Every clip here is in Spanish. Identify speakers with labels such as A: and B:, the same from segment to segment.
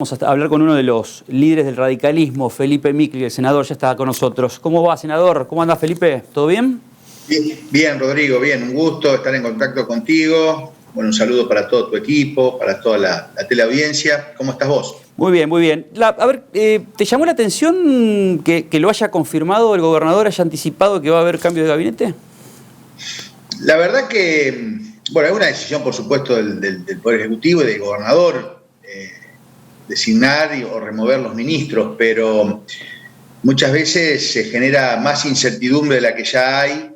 A: Vamos a hablar con uno de los líderes del radicalismo, Felipe Micli, el senador, ya está con nosotros. ¿Cómo va, senador? ¿Cómo anda, Felipe? ¿Todo bien?
B: Bien, Rodrigo, bien. Un gusto estar en contacto contigo. Bueno, un saludo para todo tu equipo, para toda la teleaudiencia. ¿Cómo estás vos?
A: Muy bien, muy bien. ¿Te llamó la atención que lo haya confirmado el gobernador, haya anticipado que va a haber cambio de gabinete?
B: La verdad que, bueno, es una decisión, por supuesto, del Poder Ejecutivo y del gobernador, designar o remover los ministros, pero muchas veces se genera más incertidumbre de la que ya hay,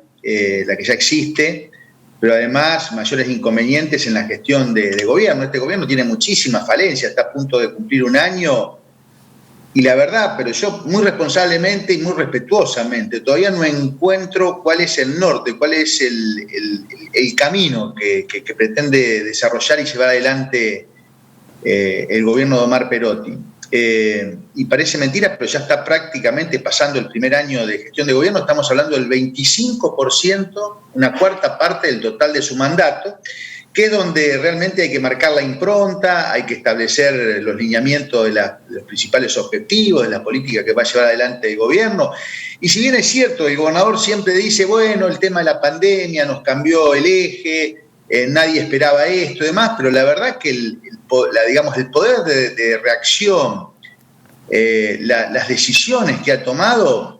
B: la que ya existe, pero además mayores inconvenientes en la gestión de gobierno. Este gobierno tiene muchísimas falencias, está a punto de cumplir un año y la verdad, pero yo muy responsablemente y muy respetuosamente, todavía no encuentro cuál es el norte, cuál es el camino que pretende desarrollar y llevar adelante el gobierno de Omar Perotti. Y parece mentira, pero ya está prácticamente pasando el primer año de gestión de gobierno. Estamos hablando del 25%, una cuarta parte del total de su mandato, que es donde realmente hay que marcar la impronta, hay que establecer los lineamientos de los principales objetivos, de la política que va a llevar adelante el gobierno. Y si bien es cierto, el gobernador siempre dice, bueno, el tema de la pandemia nos cambió el eje, nadie esperaba esto y demás, pero la verdad que el poder de reacción, las decisiones que ha tomado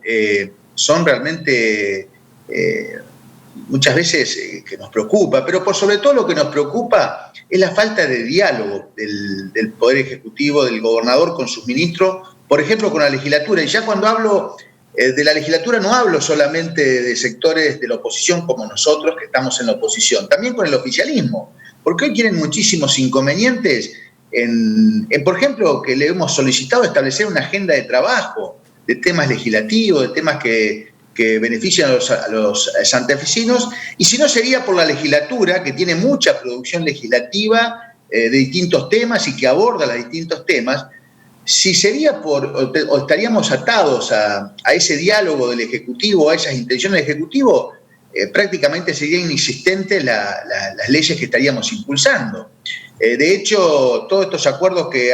B: son realmente muchas veces que nos preocupa, pero por sobre todo lo que nos preocupa es la falta de diálogo del Poder Ejecutivo, del gobernador con sus ministros, por ejemplo con la legislatura. Y ya cuando hablo de la legislatura no hablo solamente de sectores de la oposición como nosotros que estamos en la oposición, también con el oficialismo, porque hoy tienen muchísimos inconvenientes por ejemplo, que le hemos solicitado establecer una agenda de trabajo de temas legislativos, de temas que benefician a los santafesinos, y si no sería por la legislatura, que tiene mucha producción legislativa de distintos temas y que aborda los distintos temas. Si sería o estaríamos atados a ese diálogo del Ejecutivo, a esas intenciones del Ejecutivo, prácticamente sería inexistente las leyes que estaríamos impulsando. De hecho, todos estos acuerdos que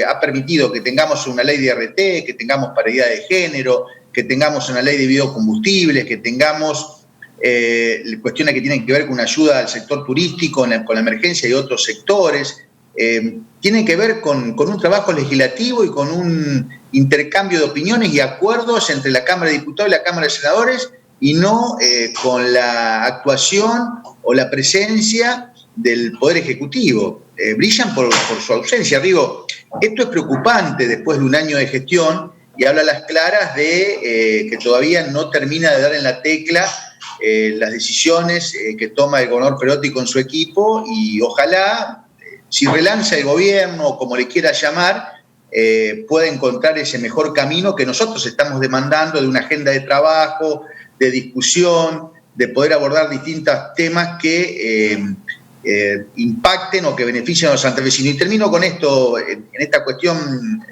B: ha permitido que tengamos una ley de IRT, que tengamos paridad de género, que tengamos una ley de biocombustibles, que tengamos cuestiones que tienen que ver con una ayuda al sector turístico con la emergencia y otros sectores, tienen que ver con un trabajo legislativo y con un intercambio de opiniones y acuerdos entre la Cámara de Diputados y la Cámara de Senadores, y no con la actuación o la presencia del Poder Ejecutivo. Brillan por su ausencia. Digo, esto es preocupante después de un año de gestión y habla a las claras de que todavía no termina de dar en la tecla las decisiones que toma el gobernador Perotti con su equipo, y ojalá, si relanza el gobierno, como le quiera llamar, pueda encontrar ese mejor camino que nosotros estamos demandando, de una agenda de trabajo, de discusión, de poder abordar distintos temas que impacten o que beneficien a los santafesinos. Y termino con esto, en esta cuestión,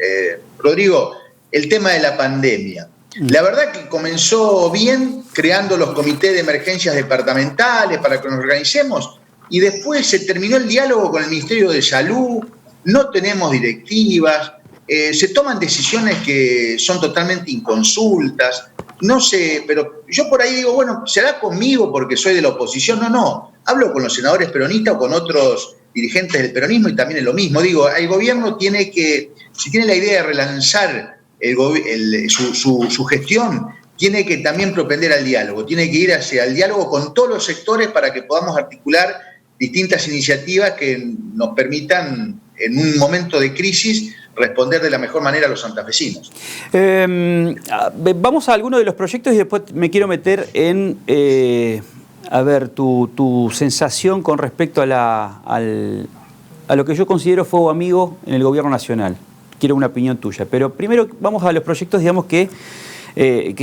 B: Rodrigo, el tema de la pandemia. La verdad que comenzó bien, creando los comités de emergencias departamentales para que nos organicemos, y después se terminó el diálogo con el Ministerio de Salud, no tenemos directivas, se toman decisiones que son totalmente inconsultas. No sé, pero yo por ahí digo, bueno, ¿será conmigo porque soy de la oposición? No. Hablo con los senadores peronistas o con otros dirigentes del peronismo y también es lo mismo. Digo, el gobierno tiene que, si tiene la idea de relanzar su gestión, tiene que también propender al diálogo, tiene que ir hacia el diálogo con todos los sectores para que podamos articular distintas iniciativas que nos permitan, en un momento de crisis, responder de la mejor manera a los santafesinos.
A: Vamos a algunos de los proyectos y después me quiero meter en tu sensación con respecto a lo que yo considero fuego amigo en el gobierno nacional. Quiero una opinión tuya, pero primero vamos a los proyectos, digamos, que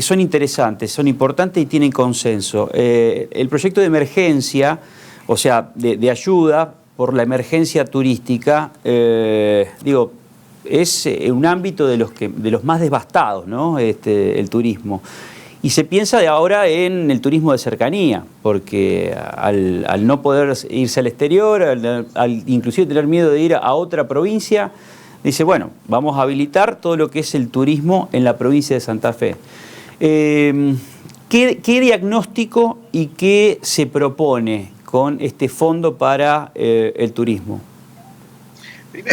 A: son interesantes, son importantes y tienen consenso. El proyecto de emergencia, o sea, de ayuda por la emergencia turística, es un ámbito de los más devastados, ¿no? El turismo. Y se piensa de ahora en el turismo de cercanía, porque al no poder irse al exterior, al inclusive tener miedo de ir a otra provincia, dice, bueno, vamos a habilitar todo lo que es el turismo en la provincia de Santa Fe. ¿Qué diagnóstico y qué se propone con este fondo para el turismo?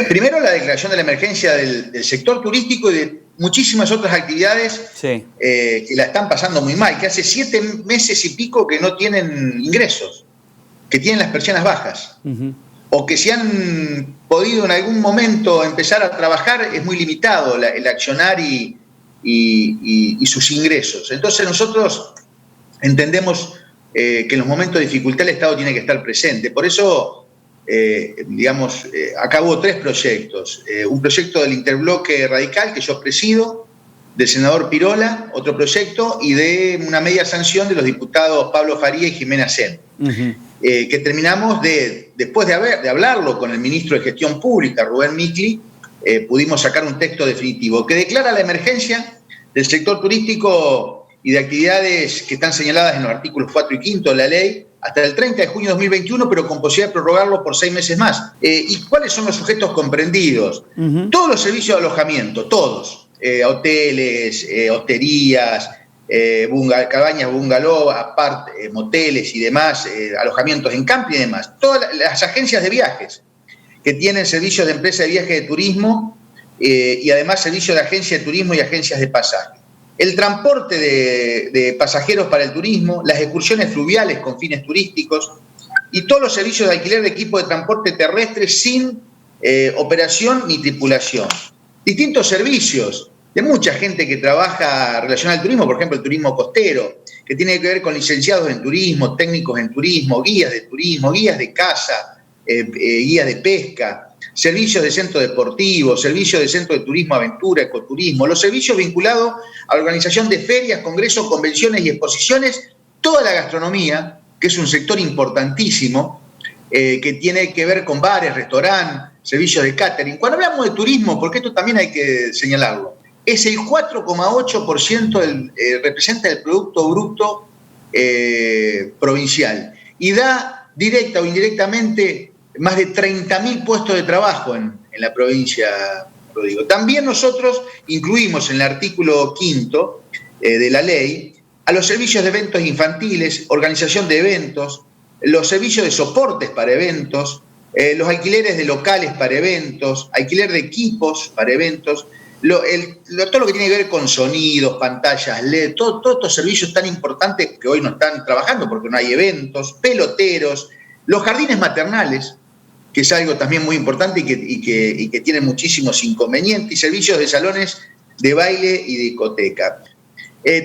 B: Primero, la declaración de la emergencia del sector turístico y de muchísimas otras actividades que la están pasando muy mal, que hace 7 meses y pico que no tienen ingresos, que tienen las persianas bajas, o que si han podido en algún momento empezar a trabajar, es muy limitado el accionar y sus ingresos. Entonces nosotros entendemos que en los momentos de dificultad el Estado tiene que estar presente. Por eso, acá hubo 3 proyectos. Un proyecto del Interbloque Radical, que yo presido, del senador Pirola, otro proyecto, y de una media sanción de los diputados Pablo Faría y Jimena Sen. Que terminamos después de hablarlo con el ministro de Gestión Pública, Rubén Micli, pudimos sacar un texto definitivo que declara la emergencia del sector turístico y de actividades que están señaladas en los artículos 4 y 5 de la ley hasta el 30 de junio de 2021, pero con posibilidad de prorrogarlo por 6 meses más. ¿Y cuáles son los sujetos comprendidos? Todos los servicios de alojamiento, todos, hoteles, hosterías, cabañas bungalow, moteles y demás, alojamientos en camping y demás. Todas las agencias de viajes que tienen servicios de empresa de viaje de turismo y además servicios de agencia de turismo y agencias de pasaje. El transporte de pasajeros para el turismo, las excursiones fluviales con fines turísticos y todos los servicios de alquiler de equipo de transporte terrestre sin operación ni tripulación. Distintos servicios de mucha gente que trabaja relacionada al turismo, por ejemplo el turismo costero, que tiene que ver con licenciados en turismo, técnicos en turismo, guías de turismo, guías de caza, guías de pesca, servicios de centro deportivo, servicios de centro de turismo, aventura, ecoturismo, los servicios vinculados a la organización de ferias, congresos, convenciones y exposiciones, toda la gastronomía, que es un sector importantísimo, que tiene que ver con bares, restaurantes, servicios de catering. Cuando hablamos de turismo, porque esto también hay que señalarlo, es el 4,8% representa el Producto Bruto provincial y da directa o indirectamente más de 30.000 puestos de trabajo en la provincia, Rodrigo. También nosotros incluimos en el artículo 5 de la ley a los servicios de eventos infantiles, organización de eventos, los servicios de soportes para eventos, los alquileres de locales para eventos, alquiler de equipos para eventos, todo lo que tiene que ver con sonidos, pantallas LED, todos estos servicios tan importantes que hoy no están trabajando porque no hay eventos, peloteros, los jardines maternales, que es algo también muy importante y que tiene muchísimos inconvenientes, y servicios de salones de baile y discoteca.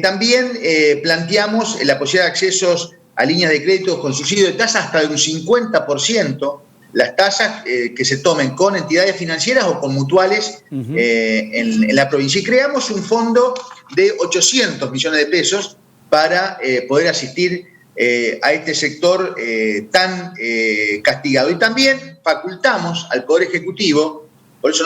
B: También planteamos la posibilidad de accesos a líneas de crédito con subsidio de tasa hasta de un 50%, las tasas que se tomen con entidades financieras o con mutuales en la provincia. Y creamos un fondo de 800 millones de pesos para poder asistir a este sector tan castigado. Y también facultamos al Poder Ejecutivo, por eso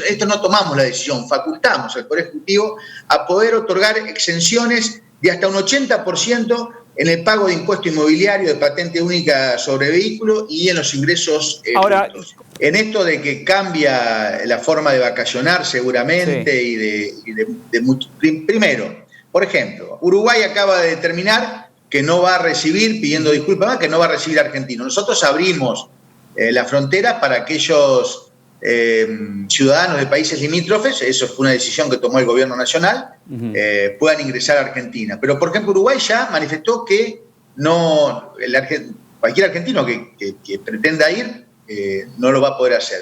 B: esto no tomamos la decisión, facultamos al Poder Ejecutivo a poder otorgar exenciones de hasta un 80% en el pago de impuesto inmobiliario, de patente única sobre vehículos y en los ingresos brutos. En esto de que cambia la forma de vacacionar seguramente primero, por ejemplo, Uruguay acaba de determinar que no va a recibir, pidiendo disculpas, que no va a recibir argentinos. Nosotros abrimos la frontera para aquellos ciudadanos de países limítrofes, eso fue una decisión que tomó el gobierno nacional, puedan ingresar a Argentina. Pero, por ejemplo, Uruguay ya manifestó que cualquier argentino que pretenda ir no lo va a poder hacer.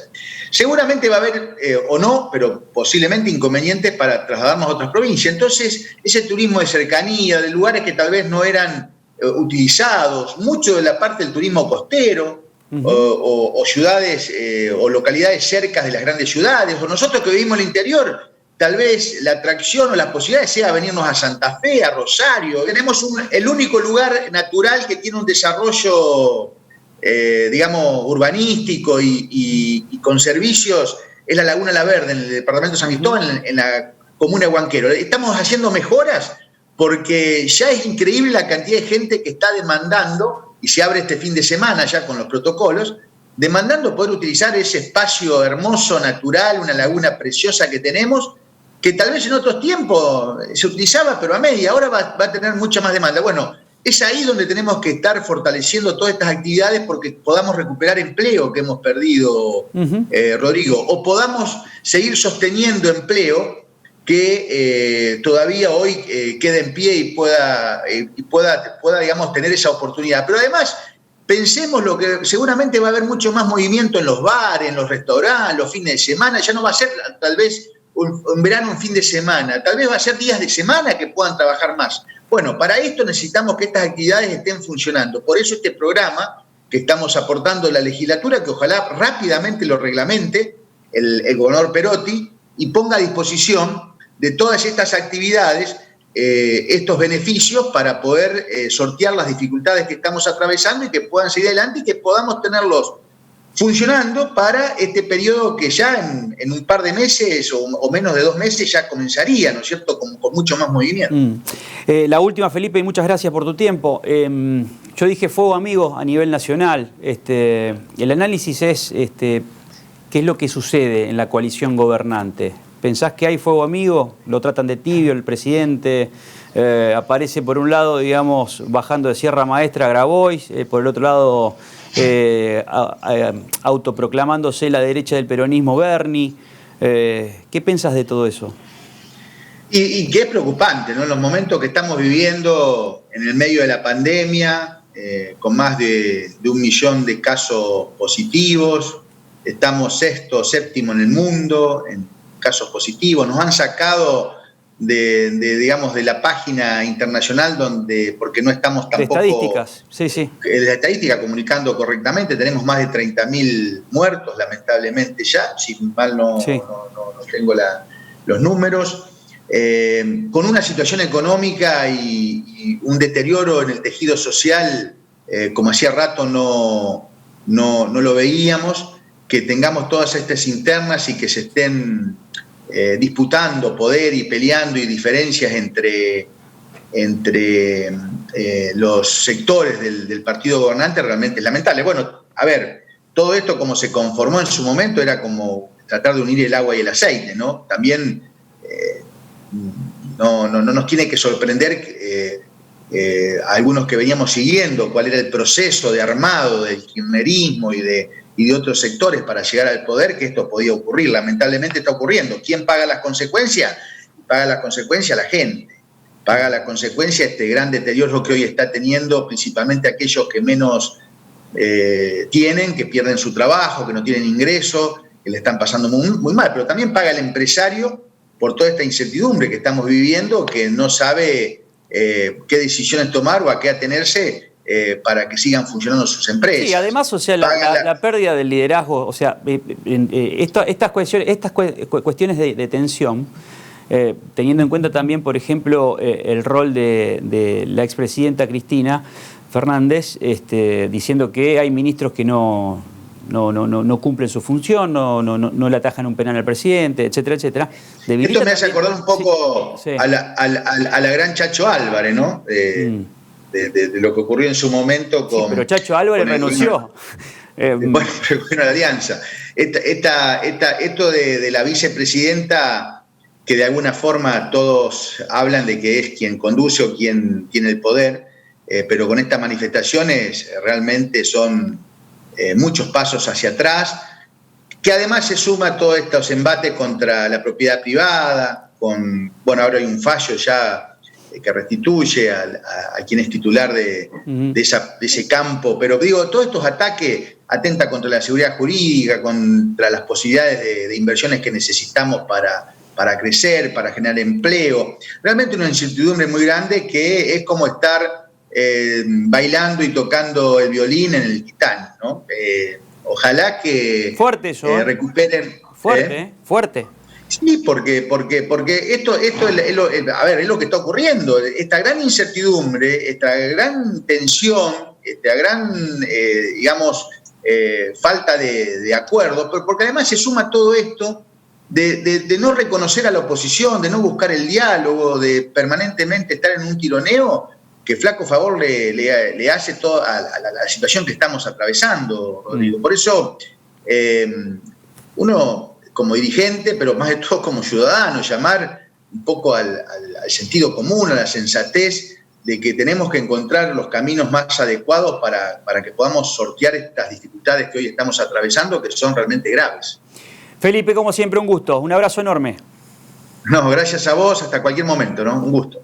B: Seguramente va a haber, o no, pero posiblemente inconvenientes para trasladarnos a otras provincias. Entonces, ese turismo de cercanía, de lugares que tal vez no eran utilizados, mucho de la parte del turismo costero, o ciudades o localidades cercas de las grandes ciudades, o nosotros que vivimos en el interior, tal vez la atracción o la posibilidad sea venirnos a Santa Fe, a Rosario. Tenemos el único lugar natural que tiene un desarrollo urbanístico y con servicios, es la Laguna La Verde, en el departamento de San Cristóbal, en la comuna de Huanquero. Estamos haciendo mejoras porque ya es increíble la cantidad de gente que está demandando, y se abre este fin de semana ya con los protocolos, demandando poder utilizar ese espacio hermoso, natural, una laguna preciosa que tenemos, que tal vez en otros tiempos se utilizaba, pero a media, ahora va a tener mucha más demanda. Bueno, es ahí donde tenemos que estar fortaleciendo todas estas actividades porque podamos recuperar empleo que hemos perdido, Rodrigo, o podamos seguir sosteniendo empleo que todavía hoy queda en pie y pueda, digamos, tener esa oportunidad. Pero además, pensemos lo que seguramente va a haber mucho más movimiento en los bares, en los restaurantes, los fines de semana. Ya no va a ser tal vez un verano, un fin de semana, tal vez va a ser días de semana que puedan trabajar más. Bueno, para esto necesitamos que estas actividades estén funcionando. Por eso este programa que estamos aportando a la legislatura, que ojalá rápidamente lo reglamente el gobernador Perotti y ponga a disposición de todas estas actividades estos beneficios para poder sortear las dificultades que estamos atravesando y que puedan seguir adelante y que podamos tenerlos funcionando para este periodo que ya en un par de meses o menos de 2 meses ya comenzaría, ¿no es cierto?, con mucho más movimiento.
A: La última, Felipe, y muchas gracias por tu tiempo. Yo dije fuego amigo a nivel nacional. El análisis es qué es lo que sucede en la coalición gobernante. ¿Pensás que hay fuego amigo? ¿Lo tratan de tibio el presidente? Aparece por un lado, digamos, bajando de Sierra Maestra a Grabois, por el otro lado autoproclamándose la derecha del peronismo Bernie. ¿Qué pensás de todo eso?
B: Y que es preocupante, ¿no? En los momentos que estamos viviendo en el medio de la pandemia, con más de 1 millón de casos positivos, estamos 6º, 7º en el mundo en casos positivos, nos han sacado digamos, de la página internacional porque no estamos tampoco...
A: De estadísticas, sí.
B: De la estadística comunicando correctamente, tenemos más de 30.000 muertos, lamentablemente ya, si mal no tengo los números, con una situación económica y un deterioro en el tejido social, como hacía rato no lo veíamos, que tengamos todas estas internas y que se estén disputando poder y peleando y diferencias entre los sectores del partido gobernante realmente es lamentable. Bueno, a ver, todo esto como se conformó en su momento era como tratar de unir el agua y el aceite, ¿no? También no nos tiene que sorprender algunos que veníamos siguiendo cuál era el proceso de armado del kirchnerismo y de otros sectores para llegar al poder, que esto podía ocurrir. Lamentablemente está ocurriendo. ¿Quién paga las consecuencias? Paga las consecuencias la gente. Paga la consecuencia este gran deterioro que hoy está teniendo principalmente aquellos que menos tienen, que pierden su trabajo, que no tienen ingresos, que le están pasando muy mal. Pero también paga el empresario por toda esta incertidumbre que estamos viviendo, que no sabe qué decisiones tomar o a qué atenerse para que sigan funcionando sus empresas.
A: Sí, además, o sea, la pérdida del liderazgo, o sea, estas cuestiones de tensión, teniendo en cuenta también, por ejemplo, el rol de la expresidenta Cristina Fernández, diciendo que hay ministros que no cumplen su función, no le atajan un penal al presidente, etcétera, etcétera.
B: Esto me hace acordar un poco a la gran Chacho Álvarez, ¿no? De lo que ocurrió en su momento con...
A: Sí, pero Chacho Álvarez renunció.
B: Bueno, la alianza. Esto de la vicepresidenta, que de alguna forma todos hablan de que es quien conduce o quien tiene el poder, pero con estas manifestaciones realmente son muchos pasos hacia atrás, que además se suma a todos estos embates contra la propiedad privada, ahora hay un fallo ya que restituye a quien es titular de ese campo, pero digo, todos estos ataques atentan contra la seguridad jurídica, contra las posibilidades de inversiones que necesitamos para crecer, para generar empleo. Realmente una incertidumbre muy grande que es como estar bailando y tocando el violín en el Titanic, ¿no? Ojalá que
A: fuerte eso,
B: recuperen...
A: Fuerte.
B: Sí, porque esto es lo que está ocurriendo. Esta gran incertidumbre, esta gran tensión, esta gran, falta de acuerdo, porque además se suma todo esto de no reconocer a la oposición, de no buscar el diálogo, de permanentemente estar en un tironeo, que flaco favor le hace a la situación que estamos atravesando, Rodrigo. Por eso, uno como dirigente, pero más de todo como ciudadano, llamar un poco al sentido común, a la sensatez de que tenemos que encontrar los caminos más adecuados para que podamos sortear estas dificultades que hoy estamos atravesando, que son realmente graves.
A: Felipe, como siempre, un gusto. Un abrazo enorme.
B: No, gracias a vos, hasta cualquier momento, ¿no? Un gusto.